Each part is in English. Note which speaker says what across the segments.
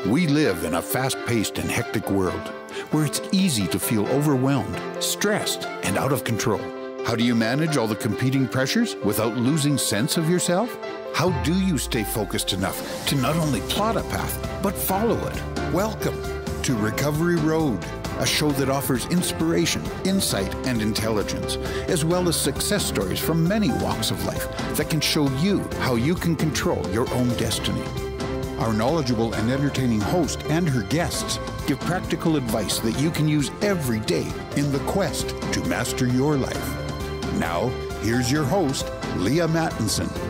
Speaker 1: We live in a fast-paced and hectic world where it's easy to feel overwhelmed, stressed, and out of control. How do you manage all the competing pressures without losing sense of yourself? How do you stay focused enough to not only plot a path, but follow it? Welcome to Recovery Road, a show that offers inspiration, insight, and intelligence, as well as success stories from many walks of life that can show you how you can control your own destiny. Our knowledgeable and entertaining host and her guests give practical advice that you can use every day in the quest to master your life. Now, here's your host, 𝑑𝒖𝒐𝒕𝒂𝒃𝒍𝒆.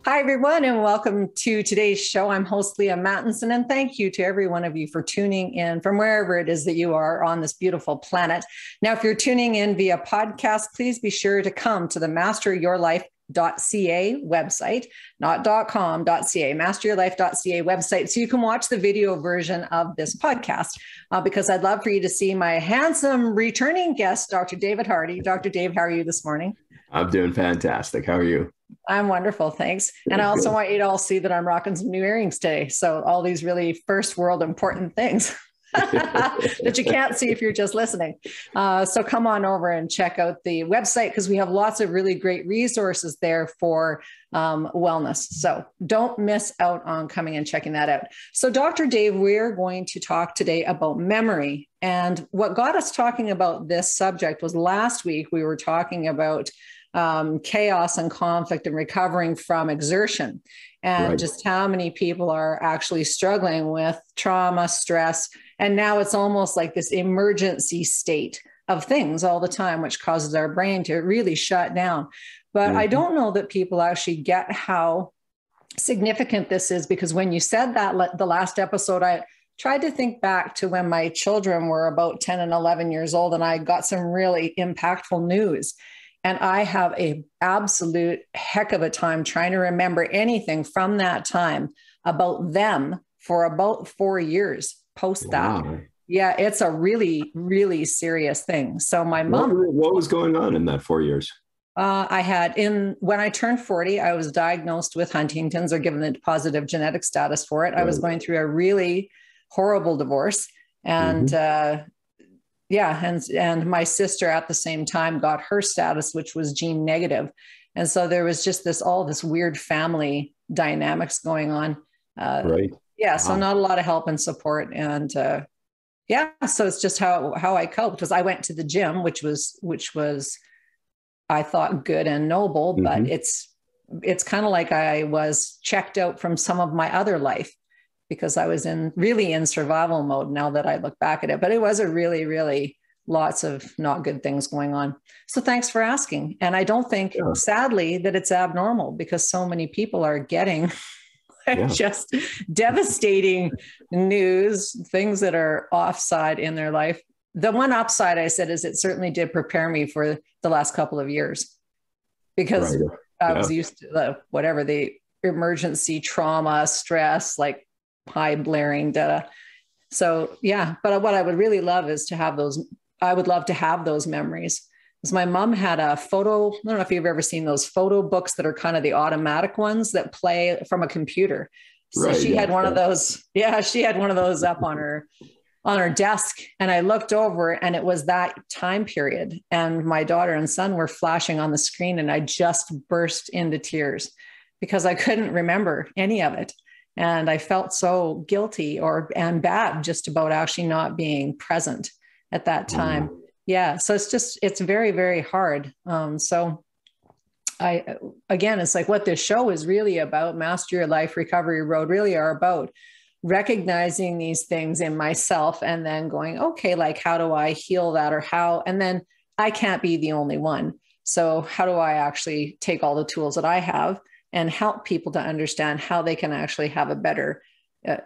Speaker 2: Hi, everyone, and welcome to today's show. I'm host 𝑑𝒖𝒐𝒕𝒂𝒃𝒍𝒆, and thank you to every one of you for tuning in from wherever it is that you are on this beautiful planet. Now, if you're tuning in via podcast, please be sure to come to the masteryourlife.ca website, not .com.ca, masteryourlife.ca website, so you can watch the video version of this podcast, because I'd love for you to see my handsome returning guest, Dr. David Hardy. Dr. Dave, how are you this morning?
Speaker 3: I'm doing fantastic. How are you?
Speaker 2: I'm wonderful, thanks. And I also want you to all see that I'm rocking some new earrings today. So all these really first world important things that you can't see if you're just listening. So come on over and check out the website, because we have lots of really great resources there for wellness. So don't miss out on coming and checking that out. So Dr. Dave, we're going to talk today about memory. And what got us talking about this subject was last week we were talking about chaos and conflict and recovering from exertion, and just how many people are actually struggling with trauma, stress. And now it's almost like this emergency state of things all the time, which causes our brain to really shut down. But I don't know that people actually get how significant this is, because when you said that the last episode, I tried to think back to when my children were about 10 and 11 years old, and I got some really impactful news. And I have an absolute heck of a time trying to remember anything from that time about them for about 4 years post that. Yeah, it's a really, really serious thing. So my mom...
Speaker 3: What was going on in that 4 years?
Speaker 2: When I turned 40, I was diagnosed with Huntington's, or given the positive genetic status for it. I was going through a really horrible divorce. And and my sister at the same time got her status, which was gene negative. And so there was just all this weird family dynamics going on. So not a lot of help and support. And so it's just how I coped, because I went to the gym, which was I thought good and noble, but it's kind of like I was checked out from some of my other life, because I was really in survival mode now that I look back at it. But it was a really, really lots of not good things going on. So thanks for asking. And I don't think, sadly, that it's abnormal, because so many people are getting just devastating news, things that are offside in their life. The one upside, I said, is it certainly did prepare me for the last couple of years, because I was used to the emergency trauma, stress, like high blaring data. So but what I would really love is to have those. I would love to have those memories. Because my mom had a photo. I don't know if you've ever seen those photo books that are kind of the automatic ones that play from a computer. So she had one of those. Yeah, she had one of those up on her desk, and I looked over, and it was that time period, and my daughter and son were flashing on the screen, and I just burst into tears because I couldn't remember any of it. And I felt so guilty and bad just about actually not being present at that time. Yeah. So it's very, very hard. So it's like what this show is really about, Master Your Life, Recovery Road, really are about recognizing these things in myself and then going, okay, like, how do I heal that, and then I can't be the only one. So how do I actually take all the tools that I have and help people to understand how they can actually have a better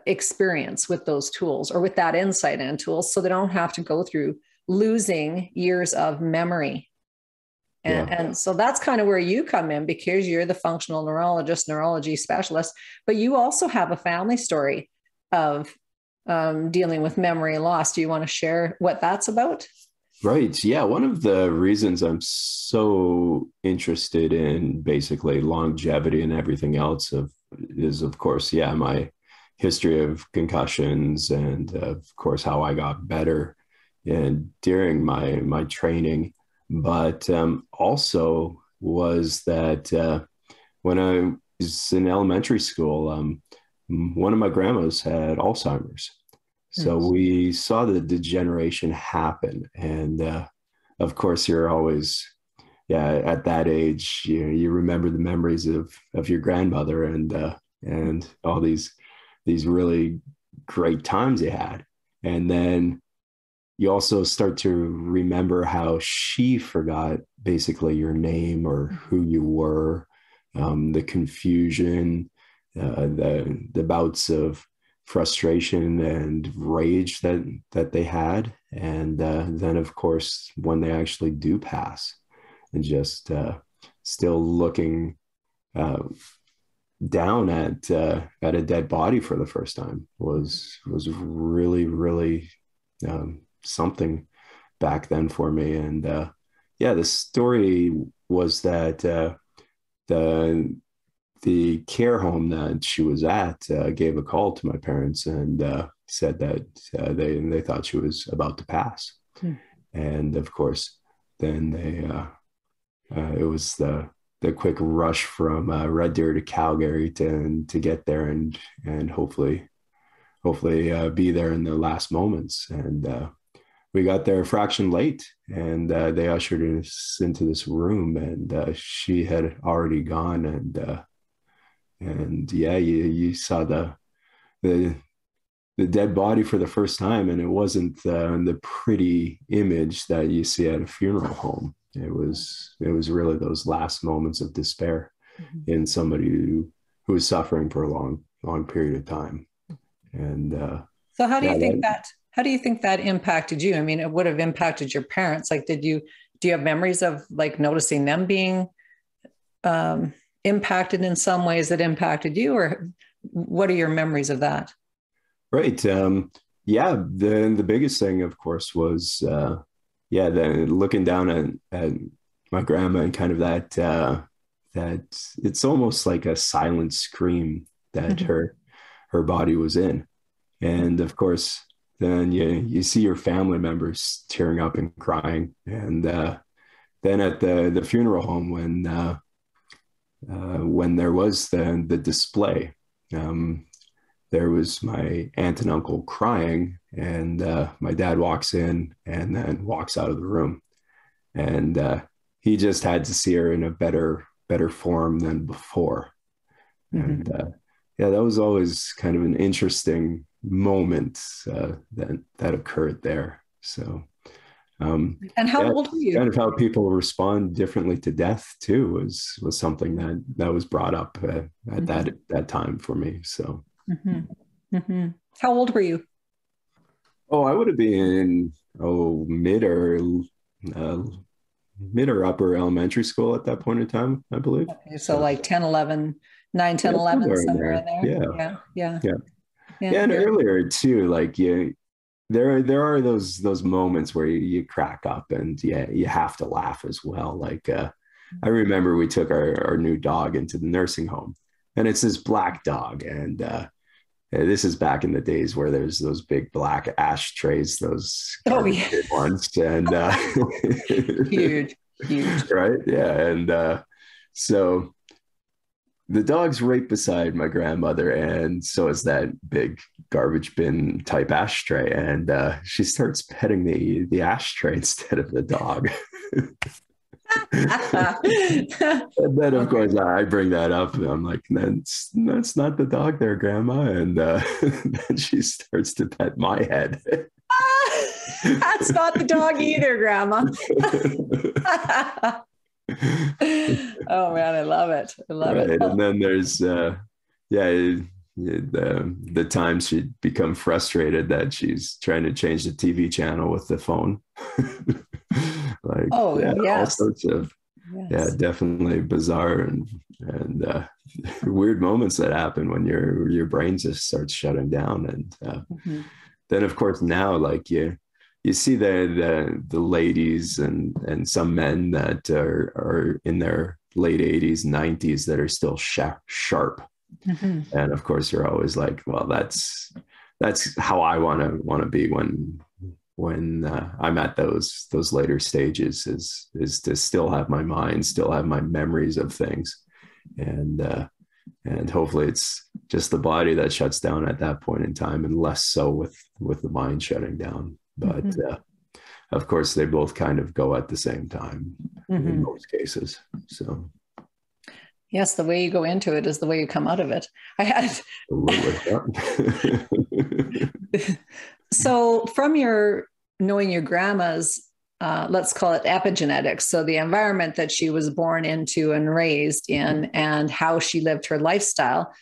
Speaker 2: experience with those tools, or with that insight and tools, so they don't have to go through losing years of memory. And so that's kind of where you come in, because you're the functional neurologist, neurology specialist, but you also have a family story of dealing with memory loss. Do you want to share what that's about?
Speaker 3: Right. Yeah. One of the reasons I'm so interested in basically longevity and everything else of is of course, yeah, my history of concussions, and of course how I got better and during my training. But also was that when I was in elementary school, one of my grandmas had Alzheimer's. So we saw the degeneration happen. And of course, you're always, at that age, you remember the memories of your grandmother and all these really great times you had. And then you also start to remember how she forgot basically your name or who you were, the confusion, the bouts of frustration and rage that they had. And then, of course, when they actually do pass, and just still looking down at a dead body for the first time was really, really something back then for me. And the story was that the care home that she was at gave a call to my parents and said that they thought she was about to pass. And of course, then it was the quick rush from Red Deer to Calgary to get there and hopefully be there in the last moments. And we got there a fraction late, and they ushered us into this room, and she had already gone. And you saw the dead body for the first time, and it wasn't the pretty image that you see at a funeral home. It was really those last moments of despair in somebody who was suffering for a long period of time. And
Speaker 2: so how do you think that impacted you? I mean, it would have impacted your parents. Like, do you have memories of like noticing them being impacted in some ways that impacted you, or what are your memories of that?
Speaker 3: Right. The biggest thing, of course, was then looking down at my grandma and kind of that it's almost like a silent scream that her body was in. And of course, then you see your family members tearing up and crying. And then at the funeral home, when there was the display, there was my aunt and uncle crying, and my dad walks in and then walks out of the room. And he just had to see her in a better form than before. And that was always kind of an interesting moment that occurred there. So
Speaker 2: and how old were you?
Speaker 3: Kind of how people respond differently to death too was something that was brought up at that time for me. So
Speaker 2: how old were you?
Speaker 3: Oh, I would have been mid or upper elementary school at that point in time, I believe.
Speaker 2: Okay, so like 10, 11, 9, 10, 11, somewhere in there. Yeah.
Speaker 3: And earlier too, like there are those moments where you crack up and you have to laugh as well. Like I remember we took our new dog into the nursing home, and it's this black dog, and this is back in the days where there's those big black ashtrays, those big ones, and
Speaker 2: huge,
Speaker 3: right? Yeah, and so the dog's right beside my grandmother, and so is that big garbage bin type ashtray, and she starts petting the ashtray instead of the dog. And then of course I bring that up, and I'm like, that's not the dog there, Grandma. And then she starts to pet my head.
Speaker 2: That's not the dog either, Grandma. Oh man, I love it.
Speaker 3: It. And then there's the times she'd become frustrated that she's trying to change the TV channel with the phone. All sorts of definitely bizarre and weird moments that happen when your brain just starts shutting down. And then of course now, like you see the ladies and some men that are in their late 80s, 90s that are still sharp. And of course, you're always like, well, that's how I want to be when I'm at those later stages, is to still have my mind, still have my memories of things, and hopefully it's just the body that shuts down at that point in time, and less so with the mind shutting down. But of course, they both kind of go at the same time in most cases. So.
Speaker 2: Yes, the way you go into it is the way you come out of it. I had So from your knowing your grandma's, let's call it epigenetics, so the environment that she was born into and raised in, and how she lived her lifestyle,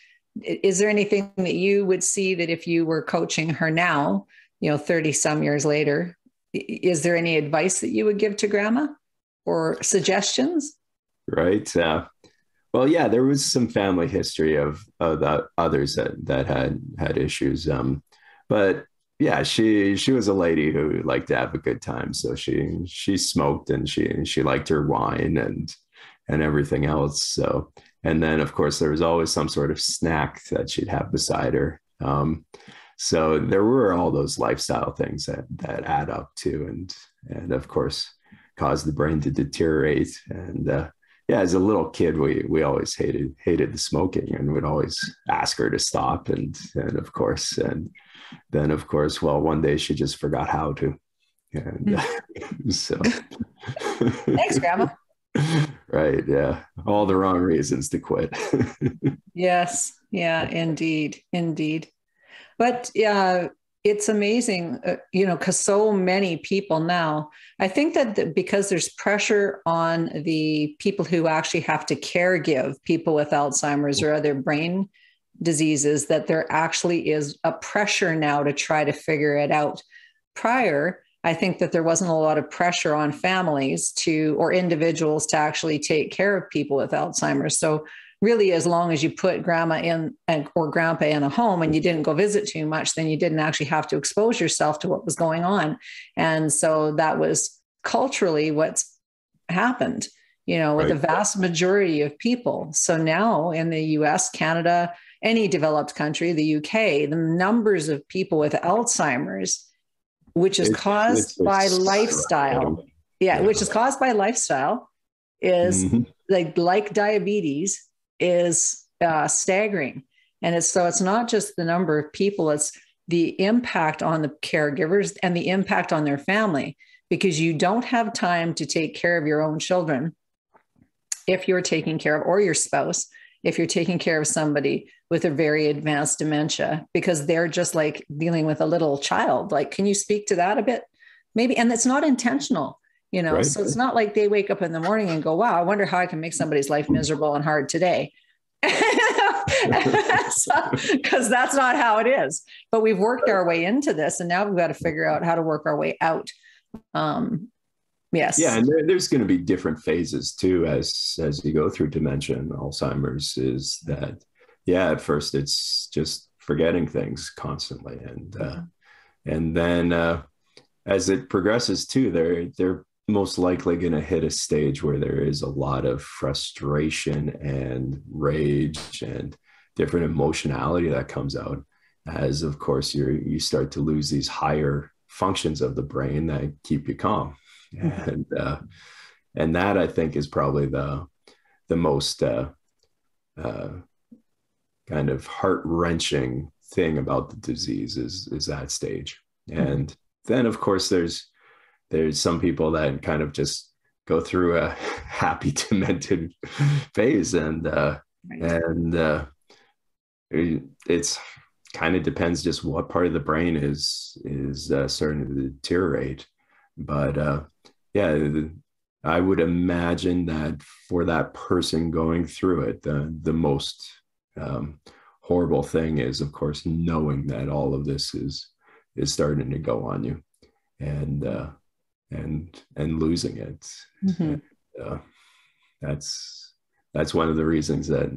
Speaker 2: is there anything that you would see that if you were coaching her now, 30 some years later, is there any advice that you would give to grandma or suggestions?
Speaker 3: Right. Well, yeah, there was some family history of the others that had issues. But yeah, she was a lady who liked to have a good time. So she smoked, and she liked her wine and everything else. So, and then of course there was always some sort of snack that she'd have beside her. So there were all those lifestyle things that add up to, and of course cause the brain to deteriorate. And yeah, as a little kid, we always hated the smoking, and would always ask her to stop. And then of course, well, one day she just forgot how to. And so.
Speaker 2: Thanks, Grandma.
Speaker 3: Right. Yeah. All the wrong reasons to quit.
Speaker 2: Yes. Yeah, indeed. Indeed. But it's amazing, because so many people now, I think that because there's pressure on the people who actually have to caregive people with Alzheimer's or other brain diseases, that there actually is a pressure now to try to figure it out. Prior, I think that there wasn't a lot of pressure on families or individuals to actually take care of people with Alzheimer's. So really, as long as you put grandma in or grandpa in a home and you didn't go visit too much, then you didn't actually have to expose yourself to what was going on. And so that was culturally what's happened, with the vast majority of people. So now in the US, Canada, any developed country, the UK, the numbers of people with Alzheimer's, which is caused by lifestyle. Yeah, which is caused by lifestyle, is like diabetes, is staggering. And it's not just the number of people, it's the impact on the caregivers and the impact on their family, because you don't have time to take care of your own children if you're taking care of, or your spouse, if you're taking care of somebody with a very advanced dementia, because they're just like dealing with a little child. Like, can you speak to that a bit? Maybe. And it's not intentional.
Speaker 3: Right.
Speaker 2: So it's not like they wake up in the morning and go, wow, I wonder how I can make somebody's life miserable and hard today. Because that's not how it is. But we've worked our way into this, and now we've got to figure out how to work our way out. Yes.
Speaker 3: Yeah. And there's going to be different phases too, as you go through dementia and Alzheimer's, is that, yeah, at first it's just forgetting things constantly. And then as it progresses too, they're most likely going to hit a stage where there is a lot of frustration and rage and different emotionality that comes out, as of course you start to lose these higher functions of the brain that keep you calm. And that, I think, is probably the most kind of heart-wrenching thing about the disease is that stage. And then of course there's some people that kind of just go through a happy demented phase, and it's kind of depends just what part of the brain is starting to deteriorate. But yeah, I would imagine that for that person going through it, the most horrible thing is, of course, knowing that all of this is starting to go on you, and losing it. And, that's one of the reasons that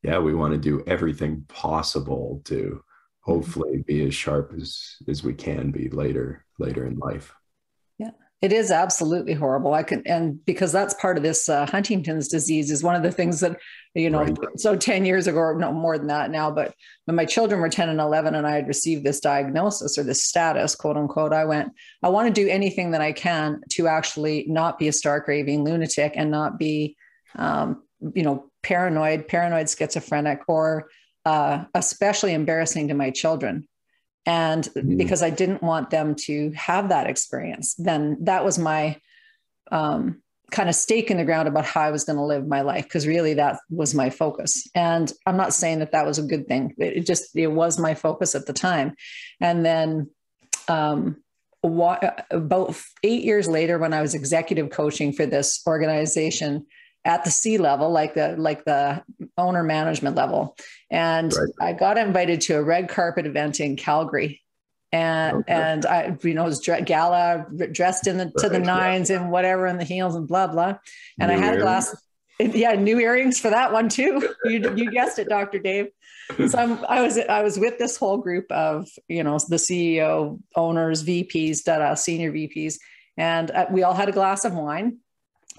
Speaker 3: yeah, we want to do everything possible to hopefully be as sharp as we can be later in life.
Speaker 2: Yeah. It is absolutely horrible. And because that's part of this Huntington's disease is one of the things that, right. So 10 years ago, or no more than that now, but when my children were 10 and 11 and I had received this diagnosis or this status, quote unquote, I went, I want to do anything that I can to actually not be a stark raving lunatic and not be, paranoid schizophrenic, or especially embarrassing to my children. And because I didn't want them to have that experience, then that was my kind of stake in the ground about how I was going to live my life. Because really that was my focus. And I'm not saying that was a good thing. It was my focus at the time. And then about 8 years later, when I was executive coaching for this organization at the C level, like the owner management level. And right. I got invited to a red carpet event in Calgary. And I, was gala dressed in to the nines and whatever, and the heels and blah, blah. And I had a glass. Yeah. New earrings for that one too. You guessed it, Dr. Dave. So I was with this whole group of, the CEO, owners, VPs, senior VPs. And we all had a glass of wine.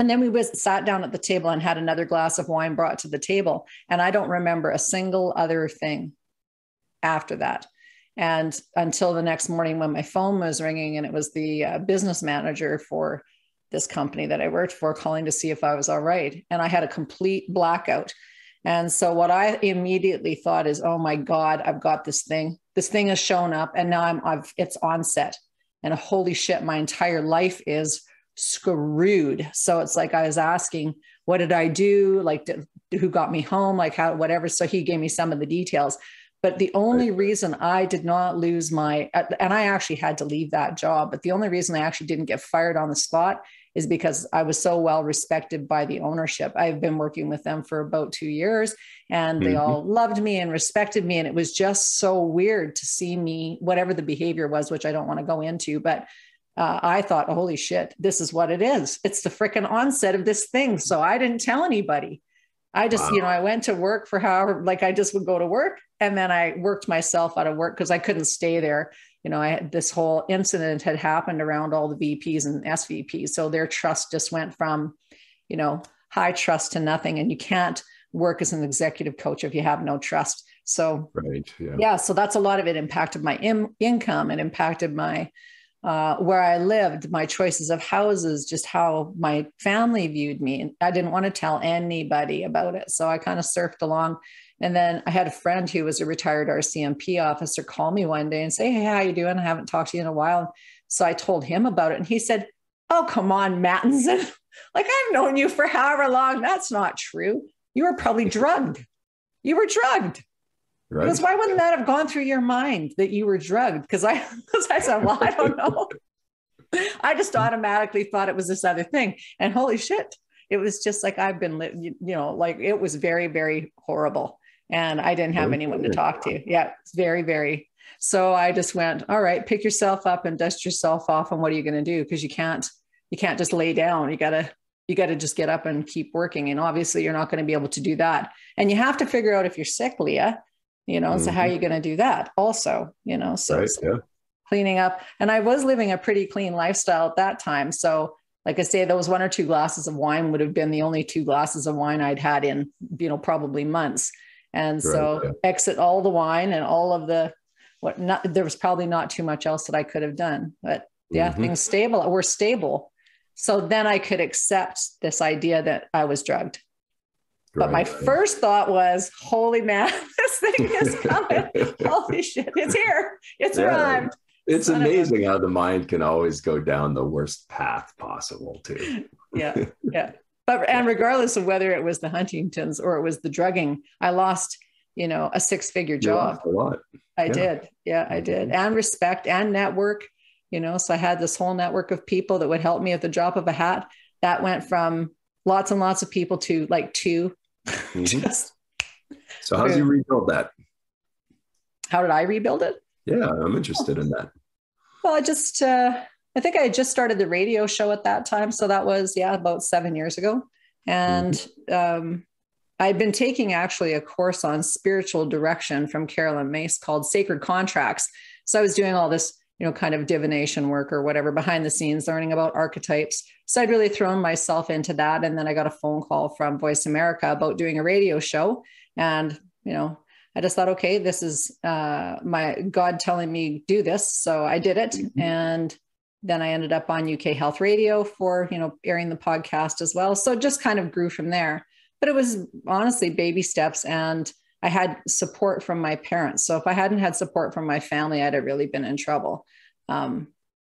Speaker 2: And then we sat down at the table and had another glass of wine brought to the table. And I don't remember a single other thing after that. And until the next morning when my phone was ringing and it was the business manager for this company that I worked for calling to see if I was all right. And I had a complete blackout. And so what I immediately thought is, oh my God, I've got this thing. This thing has shown up and now it's onset. And holy shit, my entire life is screwed. So it's like I was asking, what did I do? Like, who got me home? Like how, whatever. So he gave me some of the details. But the only reason I did not lose and I actually had to leave that job, but the only reason I actually didn't get fired on the spot is because I was so well respected by the ownership. I've been working with them for about 2 years and they all loved me and respected me. And it was just so weird to see me, whatever the behavior was, which I don't want to go into, but I thought, holy shit, this is what it is. It's the freaking onset of this thing. So I didn't tell anybody. I just, I went to work for however, like I just would go to work and then I worked myself out of work because I couldn't stay there. I had this whole incident had happened around all the VPs and SVPs. So their trust just went from, high trust to nothing. And you can't work as an executive coach if you have no trust. So, right, yeah. So that's a lot of it impacted my income and impacted my where I lived, my choices of houses, just how my family viewed me. And I didn't want to tell anybody about it. So I kind of surfed along. And then I had a friend who was a retired RCMP officer call me one day and say, hey, how you doing? I haven't talked to you in a while. So I told him about it and he said, oh, come on, Mattinson. Like I've known you for however long. That's not true. You were probably drugged. You were drugged. Right. Because why wouldn't that have gone through your mind that you were drugged? Because I said, well, I don't know. I just automatically thought it was this other thing. And holy shit, it was just like I've been, like it was very, very horrible. And I didn't have anyone to talk to. Yeah, it's very, very. So I just went, all right, pick yourself up and dust yourself off. And what are you going to do? Because you can't just lay down. You got to just get up and keep working. And obviously you're not going to be able to do that. And you have to figure out if you're sick, Leah. So how are you going to do that also, so right, cleaning up. And I was living a pretty clean lifestyle at that time. So like I say, those 1 or 2 glasses of wine would have been the only 2 glasses of wine I'd had in, probably months. And so exit all the wine and all of the, there was probably not too much else that I could have done, but yeah, things were stable. So then I could accept this idea that I was drugged. But my first thought was, holy man, this thing is coming. Holy shit, it's here. It's arrived.
Speaker 3: It's amazing how the mind can always go down the worst path possible too.
Speaker 2: Yeah. And regardless of whether it was the Huntington's or it was the drugging, I lost, a 6-figure job.
Speaker 3: A lot.
Speaker 2: I did. Yeah, I did. And respect and network, so I had this whole network of people that would help me at the drop of a hat. That went from lots and lots of people to like 2.
Speaker 3: So how did you rebuild that?
Speaker 2: How did I rebuild it?
Speaker 3: Yeah, I'm interested in that.
Speaker 2: Well, I think I had just started the radio show at that time. So that was, about 7 years ago. And I'd been taking actually a course on spiritual direction from Carolyn Mace called Sacred Contracts. So I was doing all this, kind of divination work or whatever behind the scenes, learning about archetypes. So I'd really thrown myself into that. And then I got a phone call from Voice America about doing a radio show. And, I just thought, okay, this is my God telling me do this. So I did it. And then I ended up on UK Health Radio for, airing the podcast as well. So it just kind of grew from there. But it was honestly baby steps. And I had support from my parents. So if I hadn't had support from my family, I'd have really been in trouble. But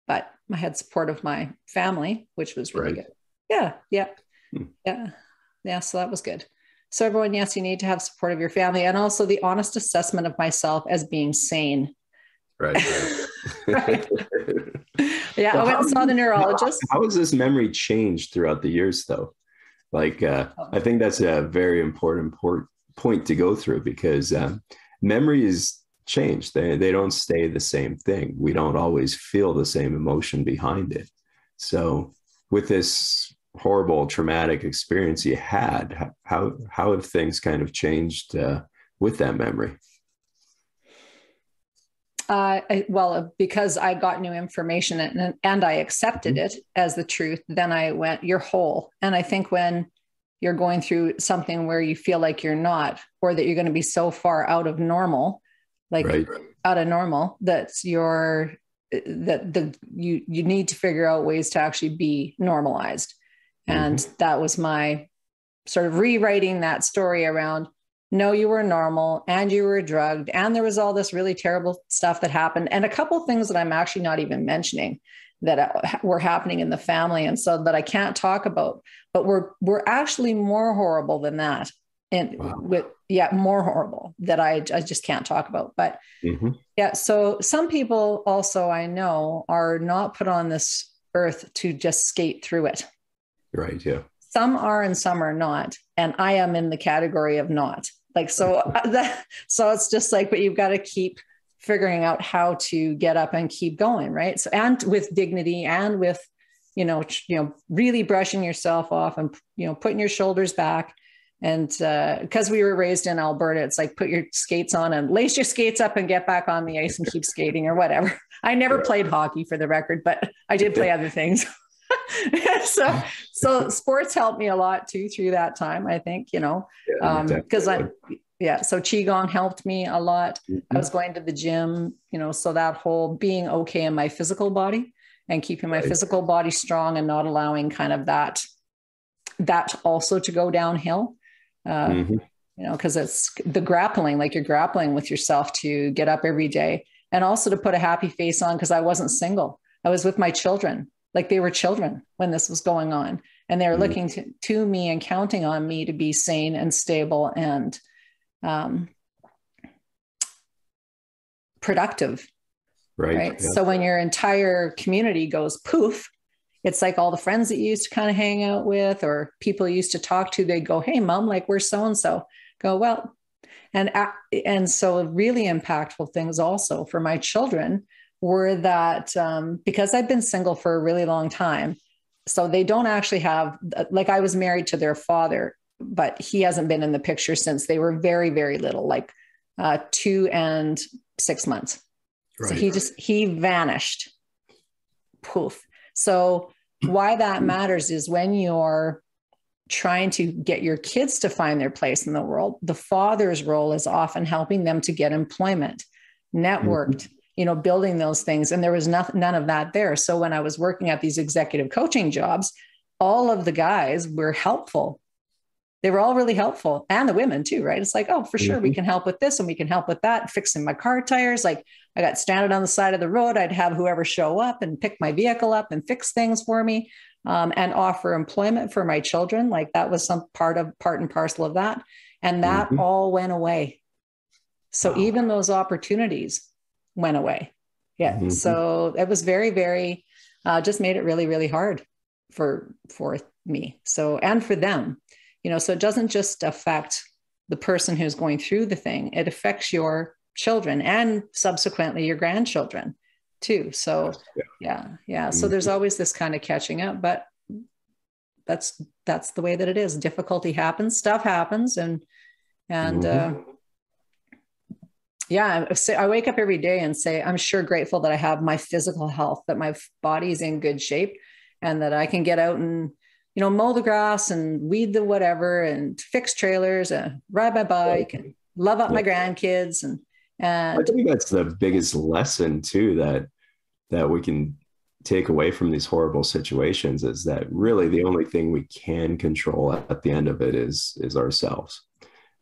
Speaker 2: I had support of my family, which was really good. Yeah. So that was good. So everyone, yes, you need to have support of your family, and also the honest assessment of myself as being sane.
Speaker 3: Right.
Speaker 2: Right. Yeah. So I went and saw the neurologist.
Speaker 3: How has this memory changed throughout the years though? Like, I think that's a very important point to go through, because memories change. They don't stay the same thing. We don't always feel the same emotion behind it. So with this horrible traumatic experience you had, how have things kind of changed with that memory?
Speaker 2: Well, because I got new information and I accepted it as the truth, then I went, you're whole. And I think when you're going through something where you feel like you're not, or that you're going to be so far out of normal, out of normal, that you need to figure out ways to actually be normalized. And that was my sort of rewriting that story around, no, you were normal and you were drugged. And there was all this really terrible stuff that happened. And a couple of things that I'm actually not even mentioning that were happening in the family. And so that I can't talk about, but we're actually more horrible than that. And more horrible that I just can't talk about. But so some people also, I know, are not put on this earth to just skate through it.
Speaker 3: Right. Yeah.
Speaker 2: Some are and some are not. And I am in the category of not. So it's just like, but you've got to keep figuring out how to get up and keep going. Right. So, and with dignity and with, really brushing yourself off and, putting your shoulders back. And because we were raised in Alberta, it's like, put your skates on and lace your skates up and get back on the ice and keep skating or whatever. I never played hockey, for the record, but I did play other things. So sports helped me a lot too through that time, I think, because so Qigong helped me a lot. I was going to the gym, so that whole being okay in my physical body and keeping my physical body strong and not allowing kind of that also to go downhill, because it's the grappling, like you're grappling with yourself to get up every day and also to put a happy face on, because I wasn't single. I was with my children. Like they were children when this was going on, and they were looking to me and counting on me to be sane and stable and productive. Right. Yeah. So when your entire community goes poof, it's like all the friends that you used to kind of hang out with or people you used to talk to, they go, hey, mom, like we're so-and-so. Go, well, and so really impactful things also for my children were that because I've been single for a really long time, so they don't actually have, like I was married to their father, but he hasn't been in the picture since they were very, very little, like 2 and 6 months. Right. So he vanished. Poof. So why that matters is when you're trying to get your kids to find their place in the world, the father's role is often helping them to get employment, networked, building those things. And there was none of that there. So when I was working at these executive coaching jobs, all of the guys were helpful. They were all really helpful. And the women too, right? It's like, oh, for sure. We can help with this and we can help with that. Fixing my car tires. Like I got stranded on the side of the road. I'd have whoever show up and pick my vehicle up and fix things for me and offer employment for my children. Like that was some part and parcel of that. And that all went away. So even those opportunities went away. Yeah. So it was very, very, just made it really, really hard for me. So, and for them, so it doesn't just affect the person who's going through the thing, it affects your children and subsequently your grandchildren too. So yeah. So there's always this kind of catching up, but that's the way that it is. Difficulty happens, stuff happens. And Yeah. I wake up every day and say, I'm sure grateful that I have my physical health, that my body's in good shape, and that I can get out and, mow the grass and weed the whatever and fix trailers and ride my bike and love up my grandkids. And
Speaker 3: I think that's the biggest lesson too, that we can take away from these horrible situations, is that really the only thing we can control at the end of it is ourselves.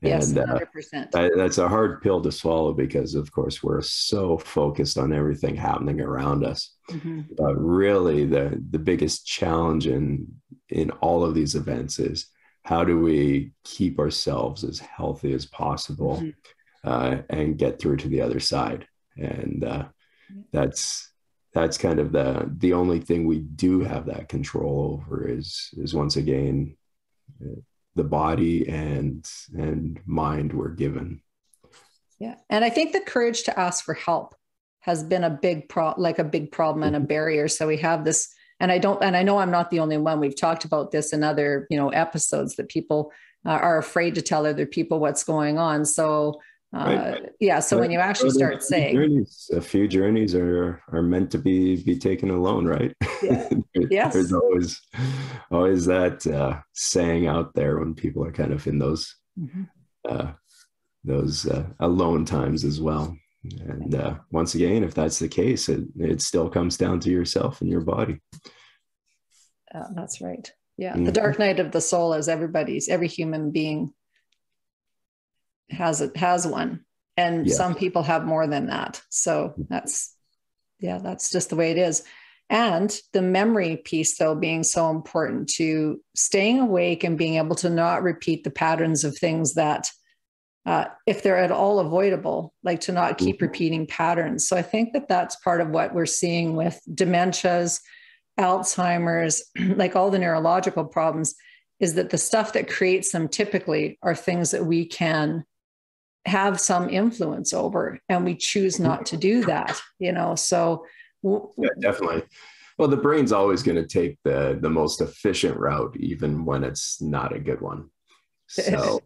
Speaker 2: Yes,
Speaker 3: and
Speaker 2: 100%.
Speaker 3: That's a hard pill to swallow, because of course we're so focused on everything happening around us.
Speaker 2: Mm-hmm.
Speaker 3: But really the biggest challenge in all of these events is, how do we keep ourselves as healthy as possible, and get through to the other side? And that's kind of the only thing we do have that control over is once again the body and mind we're given.
Speaker 2: Yeah. And I think the courage to ask for help has been a big problem and a barrier. So we have this, and I know I'm not the only one. We've talked about this in other, episodes, that people are afraid to tell other people what's going on. So yeah. So when you actually start saying,
Speaker 3: a few journeys are meant to be taken alone, right?
Speaker 2: Yeah. Yes.
Speaker 3: There's always that saying out there when people are kind of in those alone times as well. And once again, if that's the case, it still comes down to yourself and your body.
Speaker 2: That's right. Yeah. The dark night of the soul is every human being has one, and some people have more than that. So that's just the way it is. And the memory piece, though, being so important to staying awake and being able to not repeat the patterns of things that, if they're at all avoidable, like to not keep repeating patterns. So I think that that's part of what we're seeing with dementias, Alzheimer's, like all the neurological problems, is that the stuff that creates them typically are things that we can have some influence over, and we choose not to do that, so.
Speaker 3: Yeah, definitely. Well, the brain's always going to take the most efficient route, even when it's not a good one. So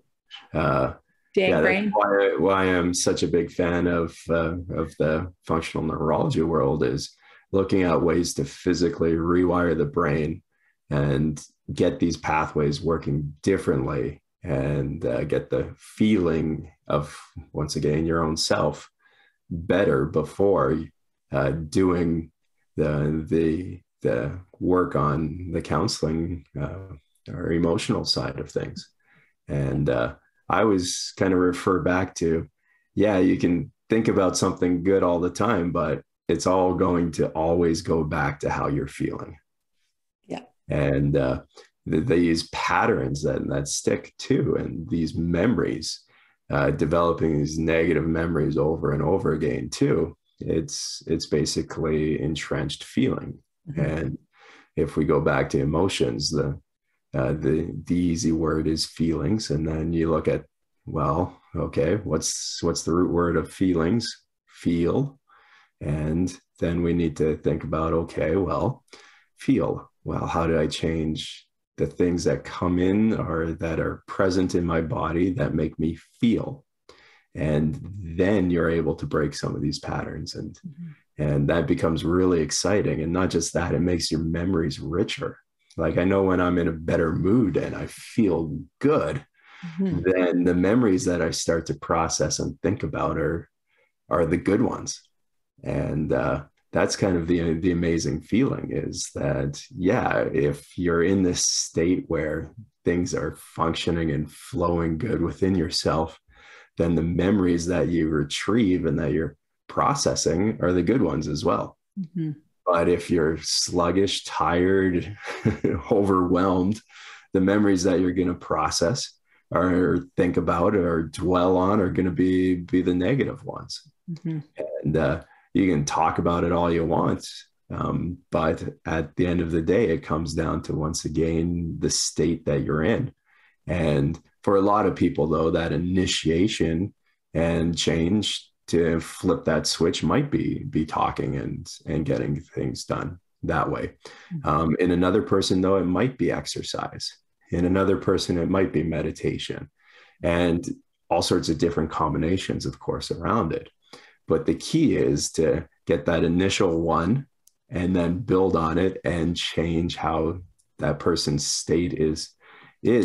Speaker 2: brain.
Speaker 3: That's why I'm such a big fan of the functional neurology world, is looking at ways to physically rewire the brain and get these pathways working differently, and get the feeling of, once again, your own self better before doing the work on the counseling or emotional side of things. And I always kind of refer back to, you can think about something good all the time, but it's all going to always go back to how you're feeling.
Speaker 2: Yeah.
Speaker 3: And these patterns that stick too, and these memories, developing these negative memories over and over again too, it's basically entrenched feeling. And if we go back to emotions, the easy word is feelings. And then you look at, well, okay, what's the root word of feelings? Feel. And then we need to think about, okay, well, feel. Well, how do I change the things that come in or that are present in my body that make me feel? And then you're able to break some of these patterns, and that becomes really exciting. And not just that, it makes your memories richer. Like, I know when I'm in a better mood and I feel good, then the memories that I start to process and think about are the good ones. And that's kind of the amazing feeling, is that, if you're in this state where things are functioning and flowing good within yourself, then the memories that you retrieve and that you're processing are the good ones as well. But if you're sluggish, tired, overwhelmed, the memories that you're going to process or think about or dwell on are going to be the negative ones. And you can talk about it all you want, but at the end of the day, it comes down to, once again, the state that you're in. And for a lot of people, though, that initiation and change to flip that switch might be talking and getting things done that way. In another person, though, it might be exercise. In another person, it might be meditation. And all sorts of different combinations, of course, around it. But the key is to get that initial one and then build on it and change how that person's state is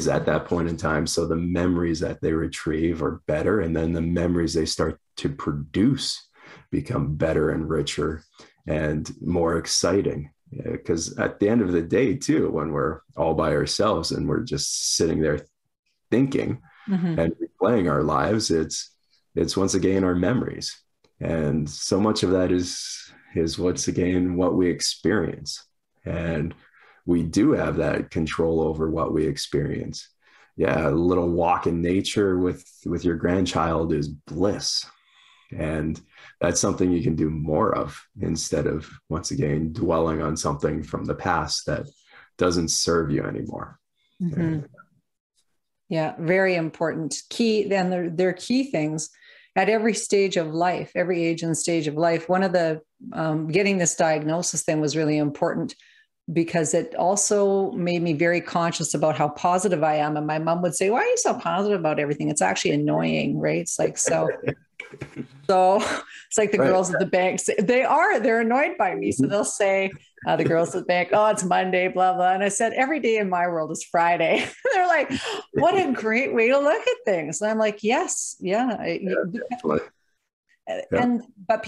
Speaker 3: at that point in time. So the memories that they retrieve are better. And then the memories they start to produce become better and richer and more exciting. Because at the end of the day, too, when we're all by ourselves and we're just sitting there thinking and replaying our lives, it's once again our memories. And so much of that is once again what we experience. And we do have that control over what we experience. Yeah, a little walk in nature with your grandchild is bliss. And that's something you can do more of instead of, once again, dwelling on something from the past that doesn't serve you anymore.
Speaker 2: Yeah, very important. Key, then they're key things at every stage of life, every age and stage of life. One of the getting this diagnosis thing was really important because it also made me very conscious about how positive I am. And my mom would say, "Why are you so positive about everything? It's actually annoying," right? It's like, so it's like the girls at the bank say, they're annoyed by me. So they'll say, the girls at the bank, "Oh, it's Monday, blah, blah." And I said, "Every day in my world is Friday." They're like, "What a great way to look at things." And I'm like, yes, yeah.
Speaker 3: Definitely.
Speaker 2: But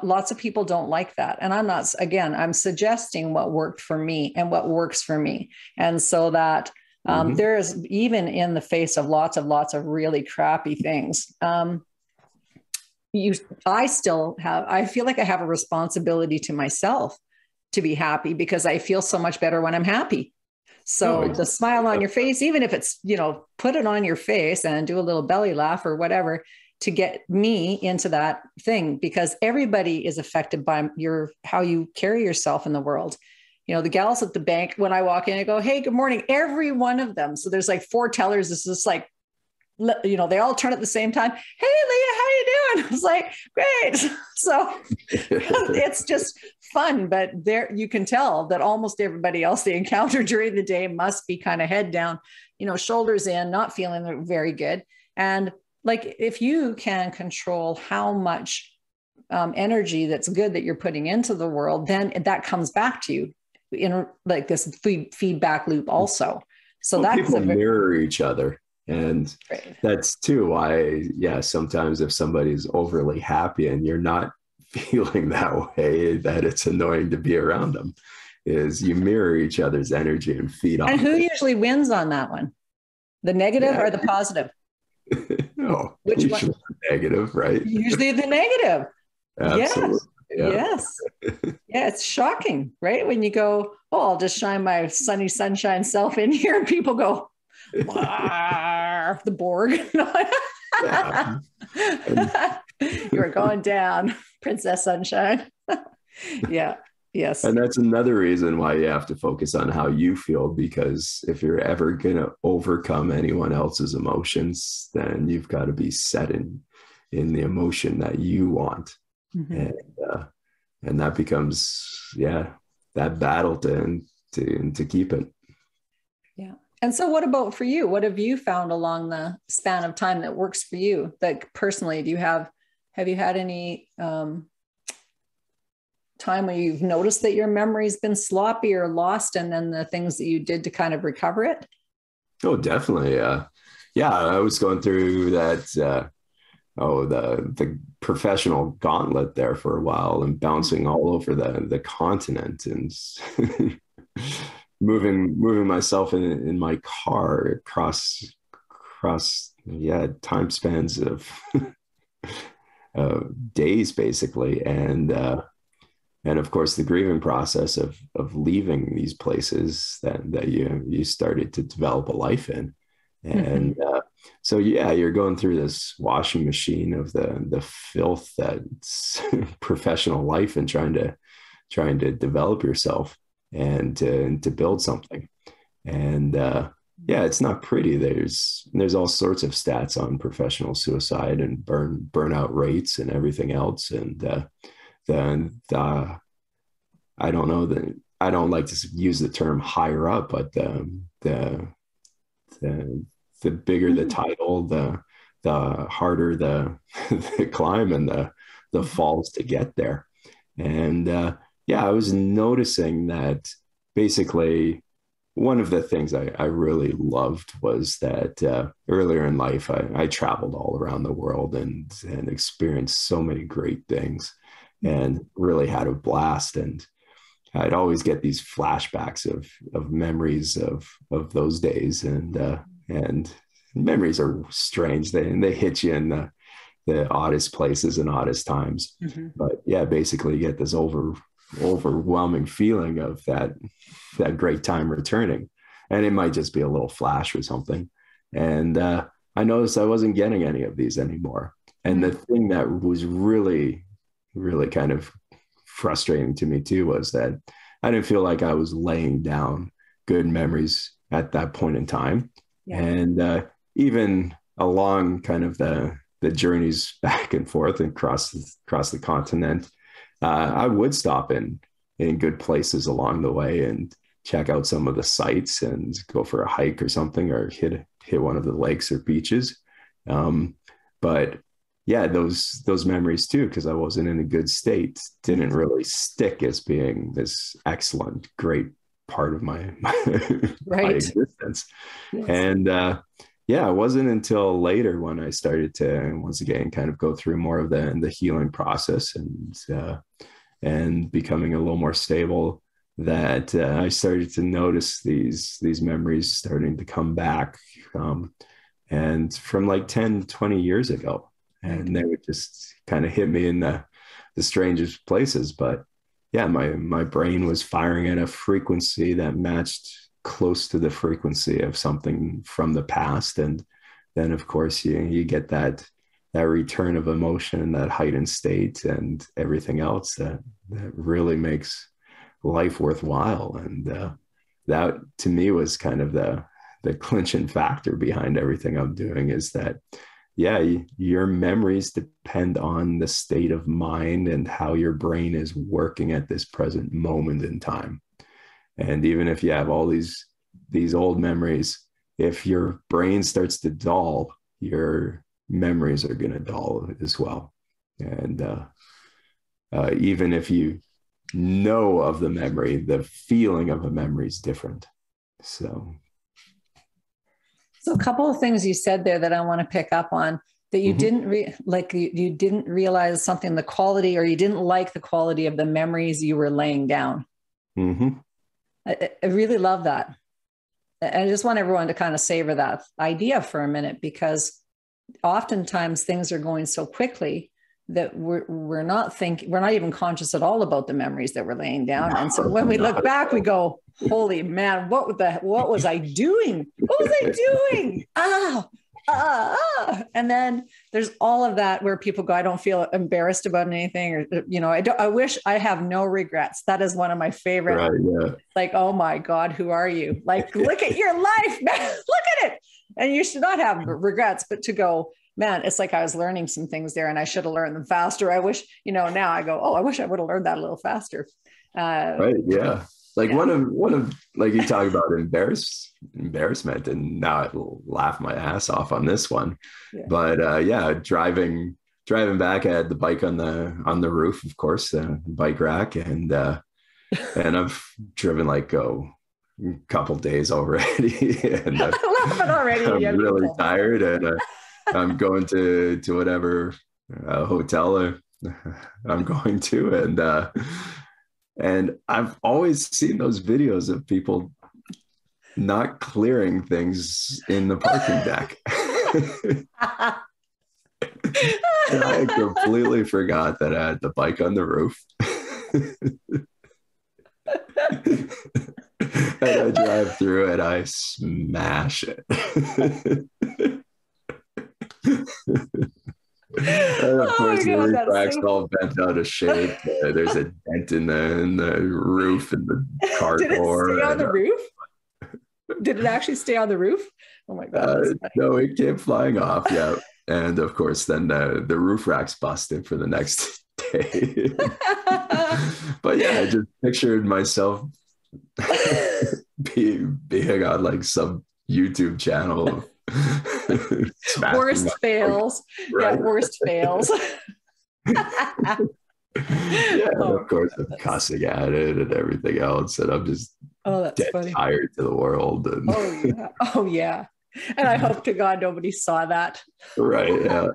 Speaker 2: lots of people don't like that. And I'm suggesting what worked for me and what works for me. And so that there's, even in the face of lots of really crappy things, I feel like I have a responsibility to myself to be happy, because I feel so much better when I'm happy. So the smile on your face, even if it's, put it on your face and do a little belly laugh or whatever, to get me into that thing, because everybody is affected by how you carry yourself in the world. The gals at the bank, when I walk in, I go, "Hey, good morning," every one of them. So there's like 4 tellers. This is like, they all turn at the same time. "Hey, Leah, how you doing?" I was like, "Great." So it's just fun, but you can tell that almost everybody else they encounter during the day must be kind of head down, shoulders in, not feeling very good. And like, if you can control how much energy that's good that you're putting into the world, then that comes back to you in like this feedback loop also. So that's
Speaker 3: people mirror each other. And that's too why, sometimes if somebody's overly happy and you're not feeling that way, that it's annoying to be around them, is you mirror each other's energy and feed on it.
Speaker 2: And who usually wins on that one? The negative or the positive?
Speaker 3: No,
Speaker 2: which one?
Speaker 3: Negative, right?
Speaker 2: Usually the negative.
Speaker 3: Absolutely.
Speaker 2: Yes. Yeah, it's shocking, right? When you go, "Oh, I'll just shine my sunny sunshine self in here," and people go, the Borg. You're going down, Princess Sunshine. Yeah. Yes.
Speaker 3: And that's another reason why you have to focus on how you feel, because if you're ever going to overcome anyone else's emotions, then you've got to be set in the emotion that you want. And that becomes, that battle to keep it. Yeah.
Speaker 2: And so what about for you? What have you found along the span of time that works for you? Like personally, have you had any time where you've noticed that your memory's been sloppy or lost, and then the things that you did to kind of recover it?
Speaker 3: Oh, definitely. I was going through that, the professional gauntlet there for a while, and bouncing all over the continent, and moving myself in my car across time spans of days, basically. And of course, the grieving process of leaving these places that you started to develop a life in. And so, you're going through this washing machine of the filth that's professional life, and trying to develop yourself and to build something. And it's not pretty. There's all sorts of stats on professional suicide and burnout rates and everything else. And I don't know that I don't like to use the term higher up, but the bigger the title, the harder the, the climb and the falls to get there. And yeah, I was noticing that basically one of the things I really loved was that earlier in life, I traveled all around the world and experienced so many great things and really had a blast. And I'd always get these flashbacks of memories of those days. And memories are strange. They hit you in the oddest places and oddest times. Mm-hmm. But yeah, basically you get this overwhelming feeling of that great time returning. And it might just be a little flash or something. And I noticed I wasn't getting any of these anymore. And the thing that was really, really kind of frustrating to me too was that I didn't feel like I was laying down good memories at that point in time. Yeah. And even along kind of the journeys back and forth and across the continent, I would stop in good places along the way and check out some of the sites and go for a hike or something, or hit one of the lakes or beaches. But yeah, those memories too, because I wasn't in a good state, didn't really stick as being this excellent, great part of my my existence. Yes. And yeah, it wasn't until later when I started to once again kind of go through more of the healing process and becoming a little more stable that I started to notice these memories starting to come back, and from like 10, 20 years ago. And they would just kind of hit me in the strangest places. But yeah, my brain was firing at a frequency that matched close to the frequency of something from the past. And then of course you get that return of emotion, that heightened state and everything else that really makes life worthwhile. And that to me was kind of the clinching factor behind everything I'm doing, is that yeah, your memories depend on the state of mind and how your brain is working at this present moment in time. And even if you have all these old memories, if your brain starts to dull, your memories are going to dull as well. And even if you know of the memory, the feeling of a memory is different. So
Speaker 2: a couple of things you said there that I want to pick up on, that you didn't you didn't realize something, the quality, or you didn't like the quality of the memories you were laying down. Mm-hmm. I really love that. I just want everyone to kind of savor that idea for a minute, because oftentimes things are going so quickly that we're not even conscious at all about the memories that we're laying down. And so when we look back, we go, holy man, what was I doing? What was I doing? And then there's all of that where people go, I don't feel embarrassed about anything, or, I wish I have no regrets. That is one of my favorite. Right, yeah. Like, oh my God, who are you? Like, look at your life, man. Look at it. And you should not have regrets, but to go, man, it's like I was learning some things there and I should have learned them faster. I wish, now I go, oh, I wish I would have learned that a little faster.
Speaker 3: Right. Yeah. Like one of like you talk about embarrassment, and now I laugh my ass off on this one. Yeah. But yeah, driving back, I had the bike on the roof, of course, the bike rack, and I've driven like a couple days already, and I'm really tired, and I'm going to whatever hotel I'm going to, and I've always seen those videos of people not clearing things in the parking deck. And I completely forgot that I had the bike on the roof. And I drive through it, I smash it. And of course, the roof rack's all bent out of shape. There's a dent in the roof and the car door.
Speaker 2: Did it stay on the roof? Did it actually stay on the roof? Oh my God.
Speaker 3: No, it came flying off. Yeah. And of course, then the roof rack's busted for the next day. But yeah, I just pictured myself being on like some YouTube channel
Speaker 2: Worst fails.
Speaker 3: Right?
Speaker 2: Yeah, worst fails.
Speaker 3: Yeah, and of course I'm cussing at it and everything else, and I'm just
Speaker 2: that's
Speaker 3: dead
Speaker 2: funny.
Speaker 3: tired to the world. And
Speaker 2: Oh yeah. And I hope to God nobody saw that.
Speaker 3: Right. Yeah.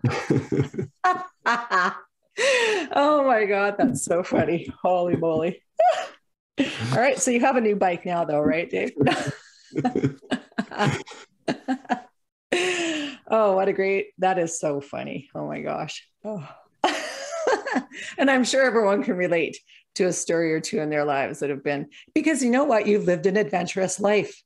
Speaker 2: Oh my God, that's so funny. Holy moly. All right. So you have a new bike now though, right, Dave? Oh, that is so funny. Oh my gosh. Oh. And I'm sure everyone can relate to a story or two in their lives that have been, because you know what? You've lived an adventurous life.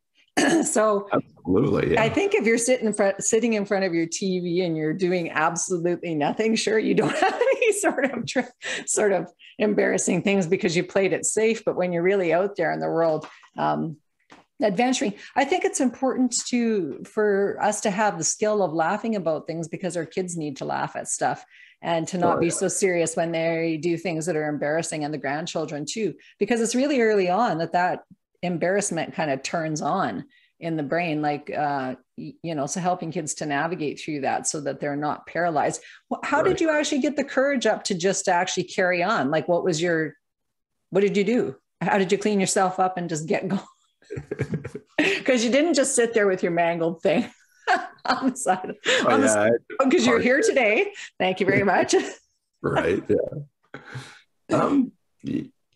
Speaker 2: So
Speaker 3: absolutely, yeah.
Speaker 2: I think if you're sitting in front of your TV and you're doing absolutely nothing, sure, you don't have any sort of embarrassing things because you played it safe. But when you're really out there in the world, adventuring, I think it's important for us to have the skill of laughing about things, because our kids need to laugh at stuff and to not be so serious when they do things that are embarrassing, and the grandchildren too, because it's really early on that embarrassment kind of turns on in the brain, like, so helping kids to navigate through that so that they're not paralyzed. How did you actually get the courage up to just actually carry on? Like, what did you do? How did you clean yourself up and just get going? Because you didn't just sit there with your mangled thing on the side. Because you're here today. Thank you very much.
Speaker 3: Right. Yeah.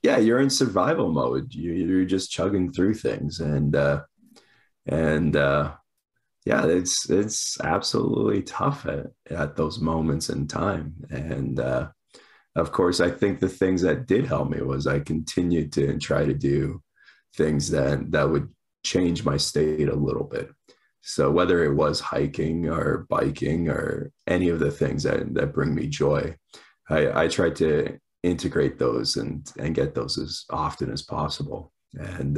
Speaker 3: Yeah, you're in survival mode. You're just chugging through things, and yeah, it's absolutely tough at those moments in time. And of course, I think the things that did help me was I continued to try to do things that would change my state a little bit. So whether it was hiking or biking or any of the things that bring me joy, I tried to integrate those and get those as often as possible. And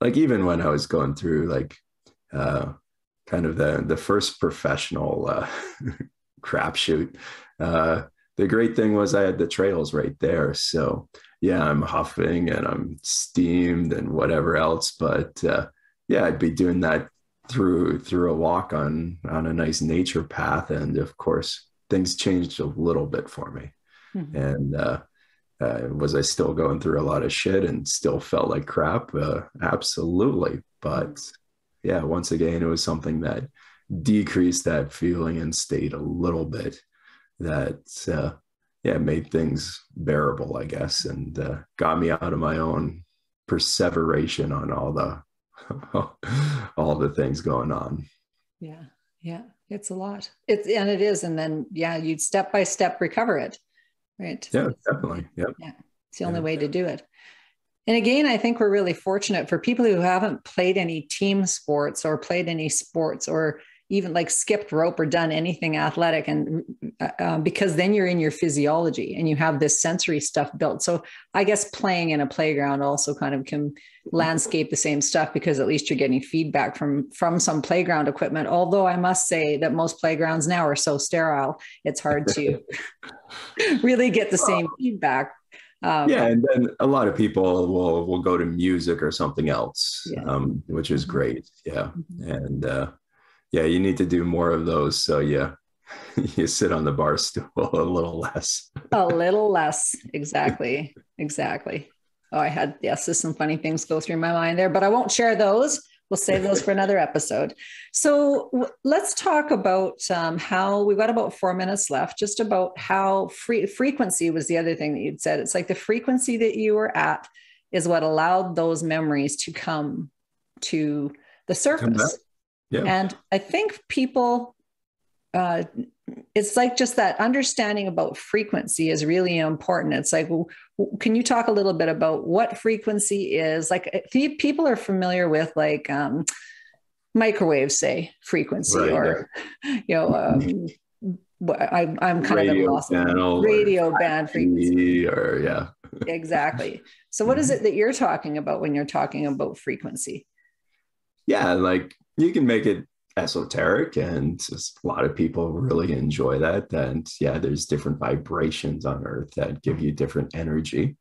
Speaker 3: like, even when I was going through kind of the first professional crapshoot, the great thing was I had the trails right there. So yeah, I'm huffing and I'm steamed and whatever else, but yeah, I'd be doing that through a walk on a nice nature path, and of course things changed a little bit for me. Mm-hmm. And was I still going through a lot of shit and still felt like crap? Absolutely. But yeah, once again, it was something that decreased that feeling and state a little bit, that made things bearable, I guess, and got me out of my own perseveration on all the things going on.
Speaker 2: Yeah, it's a lot. It is, and then you step by step recover it. Right.
Speaker 3: Yeah, definitely. Yep.
Speaker 2: Yeah. It's the only way to do it. And again, I think we're really fortunate for people who haven't played any team sports or played any sports or even like skipped rope or done anything athletic. And because then you're in your physiology and you have this sensory stuff built. So I guess playing in a playground also kind of can landscape the same stuff, because at least you're getting feedback from some playground equipment. Although I must say that most playgrounds now are so sterile, it's hard to really get the same feedback.
Speaker 3: Yeah, and then a lot of people will go to music or something else, which is great. Yeah, and you need to do more of those. So you sit on the bar stool a little less.
Speaker 2: A little less, exactly. Oh, there's some funny things go through my mind there, but I won't share those. We'll save those for another episode. So let's talk about how, we've got about 4 minutes left, just about how frequency was the other thing that you'd said. It's like the frequency that you were at is what allowed those memories to come to the surface.
Speaker 3: Yeah.
Speaker 2: And I think people, it's like just that understanding about frequency is really important. It's like, can you talk a little bit about what frequency is? Like, people are familiar with like microwave, say, frequency, right, or I'm kind of lost. Radio band frequency,
Speaker 3: or
Speaker 2: exactly. So, what is it that you're talking about when you're talking about frequency?
Speaker 3: Yeah, like, you can make it esoteric, and just a lot of people really enjoy that. And there's different vibrations on Earth that give you different energy.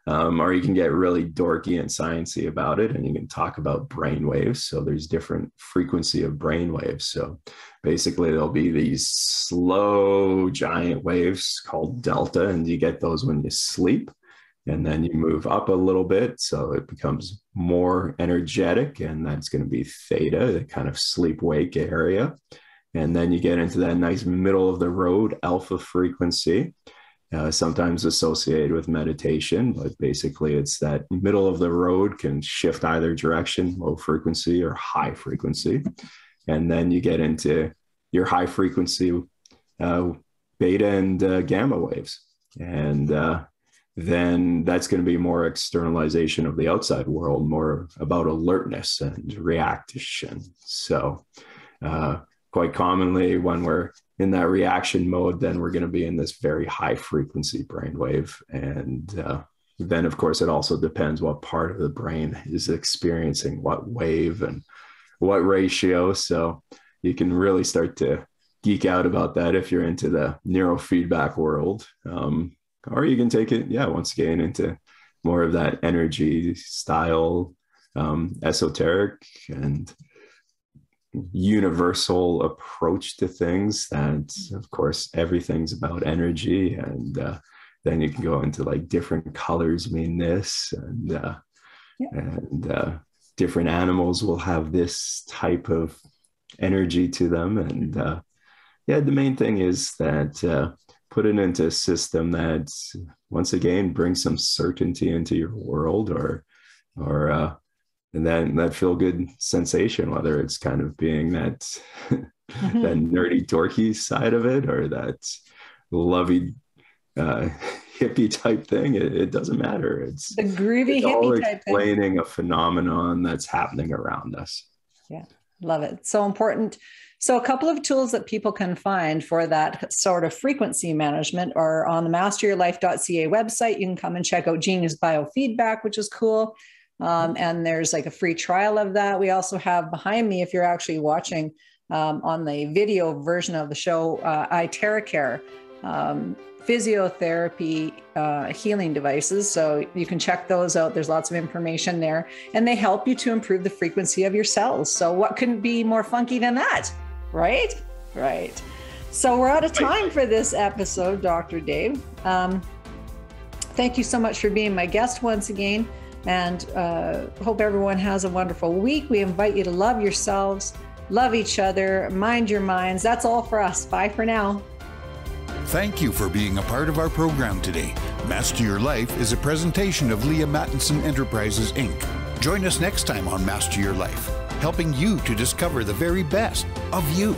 Speaker 3: Or you can get really dorky and sciencey about it, and you can talk about brain waves. So there's different frequency of brain waves. So basically there'll be these slow giant waves called delta, and you get those when you sleep. And then you move up a little bit, so it becomes more energetic, and that's going to be theta, the kind of sleep-wake area. And then you get into that nice middle of the road alpha frequency, sometimes associated with meditation, but basically it's that middle of the road, can shift either direction, low frequency or high frequency. And then you get into your high frequency beta and gamma waves. And then that's going to be more externalization of the outside world, more about alertness and reaction. So quite commonly when we're in that reaction mode, then we're going to be in this very high frequency brainwave. And then of course, it also depends what part of the brain is experiencing what wave and what ratio. So you can really start to geek out about that if you're into the neurofeedback world. Or you can take it, once again, into more of that energy style, esoteric and universal approach to things. That, of course, everything's about energy. And then you can go into like different colors mean this, and different animals will have this type of energy to them. And the main thing is that put it into a system that, once again, brings some certainty into your world, and then that feel good sensation, whether it's kind of being that that nerdy dorky side of it, or that lovey hippie type thing. It doesn't matter. It's
Speaker 2: the groovy
Speaker 3: it's
Speaker 2: hippie
Speaker 3: all
Speaker 2: type
Speaker 3: explaining a phenomenon that's happening around us.
Speaker 2: Yeah, love it. So important. So a couple of tools that people can find for that sort of frequency management are on the masteryourlife.ca website. You can come and check out Genius Biofeedback, which is cool. And there's like a free trial of that. We also have behind me, if you're actually watching on the video version of the show, 𝑸�𝒂𝒃𝒍𝒆 physiotherapy healing devices. So you can check those out. There's lots of information there, and they help you to improve the frequency of your cells. So what couldn't be more funky than that? Right? Right. So we're out of time for this episode, Dr. Dave. Thank you so much for being my guest once again, and hope everyone has a wonderful week. We invite you to love yourselves, love each other, mind your minds. That's all for us. Bye for now.
Speaker 1: Thank you for being a part of our program today. Master Your Life is a presentation of 𝑸�𝒂𝒃𝒍𝒆 Enterprises, Inc. Join us next time on Master Your Life, helping you to discover the very best of you.